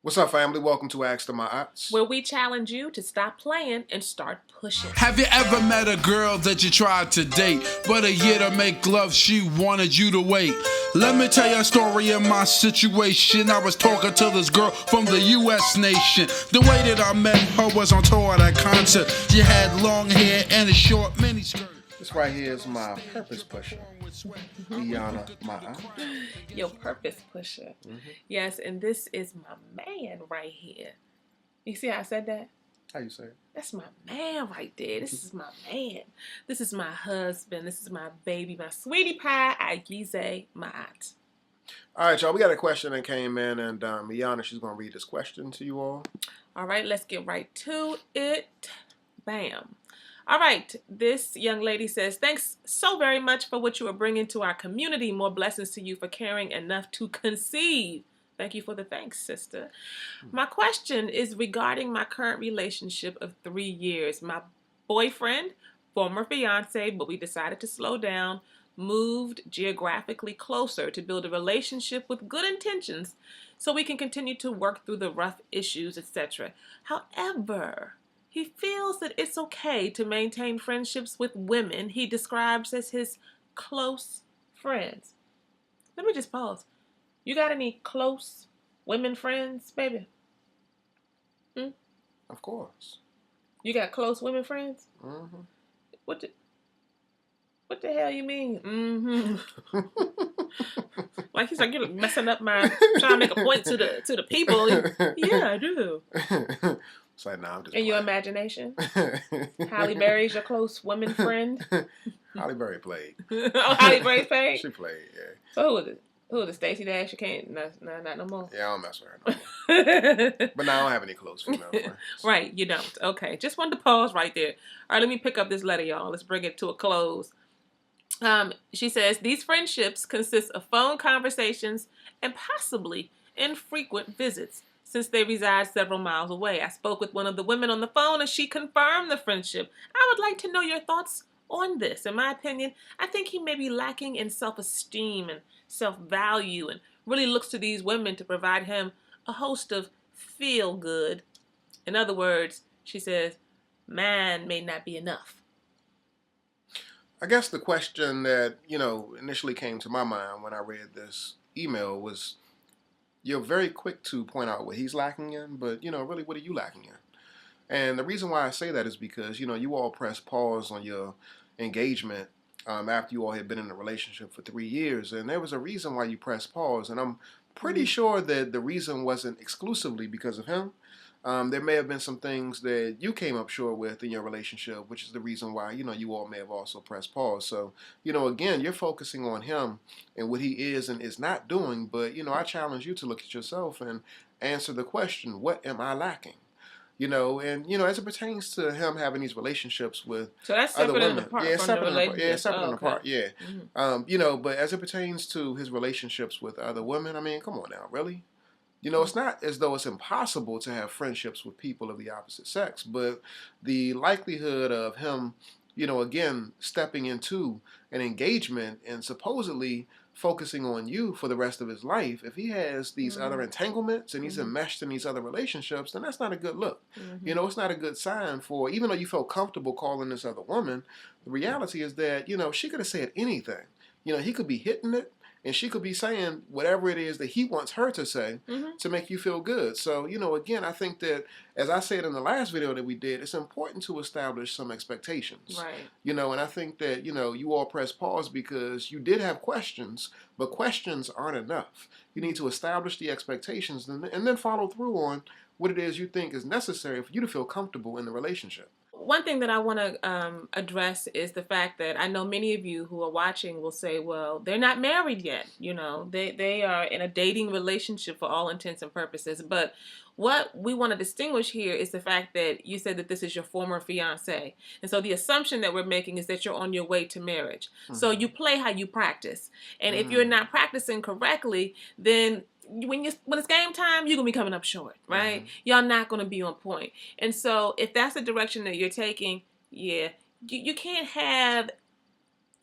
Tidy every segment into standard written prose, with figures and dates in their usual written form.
What's up, family? Welcome to Ask to My Ops. where we challenge you to stop playing and start pushing. Have you ever met a girl that you tried to date, but a year to make love she wanted you to wait? Let me tell you a story of my situation. I was talking to this girl from the U.S. nation. The way that I met her was on tour at a concert. She had long hair and a short miniskirt. This right here is my purpose pusher, Iana, my aunt. Your purpose pusher. Yes, and this is my man right here. You see how I said that? How you say it? That's my man right there. This is my man. This is my husband. This is my baby, my sweetie pie, Agize, my aunt. All right, y'all. We got a question that came in, and Iana, she's going to read this question to you all. All right, let's get right to it. Bam. All right, this young lady says, thanks so very much for what you are bringing to our community. More blessings to you for caring enough to conceive. Thank you for the thanks, sister. My question is regarding my current relationship of 3 years. My boyfriend, former fiance, but we decided to slow down, moved geographically closer to build a relationship with good intentions so we can continue to work through the rough issues, etc. However, he feels that it's okay to maintain friendships with women he describes as his close friends. Let me just pause. You got any close women friends, baby? Of course. You got close women friends? Mm-hmm. What the hell you mean? Mm-hmm. Like he's like, you're messing up my trying to make a point to the people. Yeah, I do. It's like, nah, I'm just In your imagination, Halle Berry's your close woman friend. Halle Berry played. Oh, Halle Berry played? She played, yeah. So who was it? Who was it? Stacey Dash? You can't, not no more. Yeah, I don't mess with her no more. But now I don't have any close female friends. Right, you don't. Okay, just wanted to pause right there. All right, let me pick up this letter, y'all. Let's bring it to a close. She says, these friendships consist of phone conversations and possibly infrequent visits since they reside several miles away. I spoke with one of the women on the phone and she confirmed the friendship. I would like to know your thoughts on this. In my opinion, I think he may be lacking in self-esteem and self-value and really looks to these women to provide him a host of feel-good. In other words, she says, man may not be enough. I guess the question that, initially came to my mind when I read this email was, you're very quick to point out what he's lacking in, but, really, what are you lacking in? And the reason why I say that is because, you all pressed pause on your engagement after you all had been in a relationship for 3 years, and there was a reason why you pressed pause, and I'm pretty sure that the reason wasn't exclusively because of him. There may have been some things that you came up short with in your relationship, which is the reason why, you all may have also pressed pause. So, again, you're focusing on him and what he is and is not doing. But, I challenge you to look at yourself and answer the question, what am I lacking? As it pertains to him having these relationships with So that's other separate and women. apart Yeah, from separate the and apart. relationship. Yeah, separate and okay. apart. Yeah. But as it pertains to his relationships with other women, I mean, come on now, really? It's not as though it's impossible to have friendships with people of the opposite sex, but the likelihood of him, again, stepping into an engagement and supposedly focusing on you for the rest of his life, if he has these other entanglements and he's enmeshed in these other relationships, then that's not a good look. It's not a good sign for, even though you felt comfortable calling this other woman, the reality is that, she could have said anything. He could be hitting it. And she could be saying whatever it is that he wants her to say to make you feel good. So, again, I think that, as I said in the last video that we did, it's important to establish some expectations. Right. And I think that, you all press pause because you did have questions, but questions aren't enough. You need to establish the expectations and then follow through on what it is you think is necessary for you to feel comfortable in the relationship. One thing that I want to address is the fact that I know many of you who are watching will say, well, they're not married yet. They are in a dating relationship for all intents and purposes. But what we want to distinguish here is the fact that you said that this is your former fiance. And so the assumption that we're making is that you're on your way to marriage. So you play how you practice. And if you're not practicing correctly, then when it's game time, you're gonna be coming up short, right? Y'all not gonna be on point. And so if that's the direction that you're taking, yeah, you can't have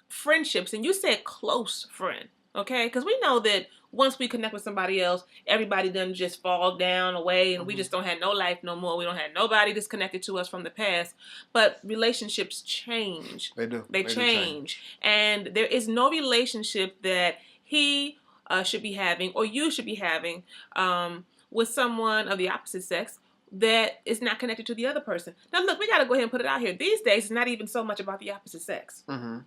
friendships. And you said close friend, okay? Because we know that once we connect with somebody else, everybody doesn't just fall down away and we just don't have no life no more. We don't have nobody that's connected to us from the past. But relationships change. They do. They change. And there is no relationship that he should be having or you should be having with someone of the opposite sex that is not connected to the other person. Now, look, we got to go ahead and put it out here. These days, it's not even so much about the opposite sex. Well,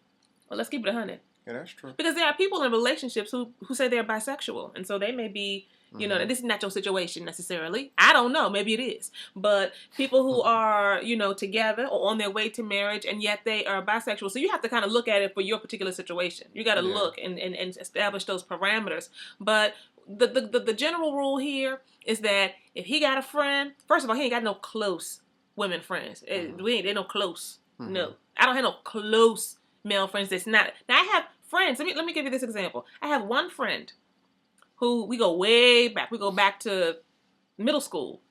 let's keep it 100. Yeah, that's true. Because there are people in relationships who say they're bisexual. And so they may be, you know, this is not your situation necessarily. I don't know. Maybe it is. But people who are, you know, together or on their way to marriage and yet they are bisexual. So you have to kind of look at it for your particular situation. You got to look and establish those parameters. But the general rule here is that if he got a friend, first of all, he ain't got no close women friends. They no close. No. I don't have no close male friends that's not. Now I have friends. Let me give you this example. I have one friend who we go way back. We go back to middle school.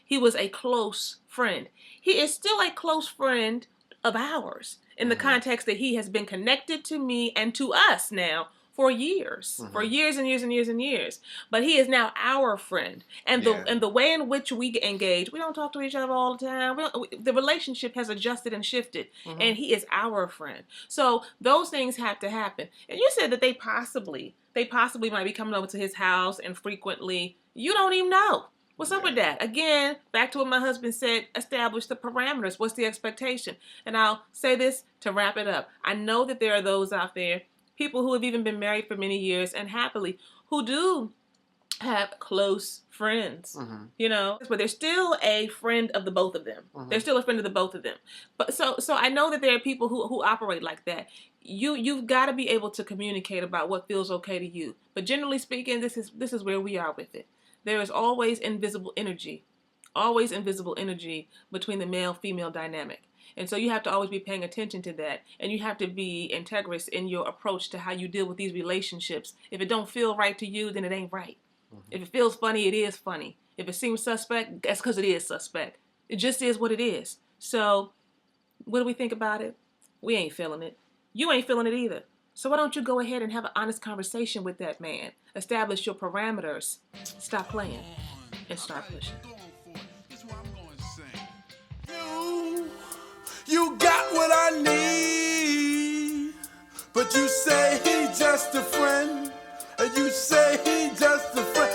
He was a close friend. He is still a close friend of ours in the context that he has been connected to me and to us now for years, for years and years and years and years. But he is now our friend. And the way in which we engage, we don't talk to each other all the time. The relationship has adjusted and shifted. And he is our friend. So those things have to happen. And you said that they possibly might be coming over to his house and frequently. You don't even know. What's up with that? Again, back to what my husband said, establish the parameters. What's the expectation? And I'll say this to wrap it up. I know that there are those out there, people who have even been married for many years and happily, who do have close friends, you know, but they're still a friend of the both of them. They're still a friend of the both of them. But so I know that there are people who operate like that. You've got to be able to communicate about what feels okay to you. But generally speaking, this is where we are with it. There is always invisible energy between the male-female dynamic. And so you have to always be paying attention to that. And you have to be integrous in your approach to how you deal with these relationships. If it don't feel right to you, then it ain't right. If it feels funny, it is funny. If it seems suspect, that's because it is suspect. It just is what it is. So what do we think about it? We ain't feeling it. You ain't feeling it either. So why don't you go ahead and have an honest conversation with that man? Establish your parameters. Stop playing and start pushing. You got what I need, but you say he just a friend, and you say he just a friend.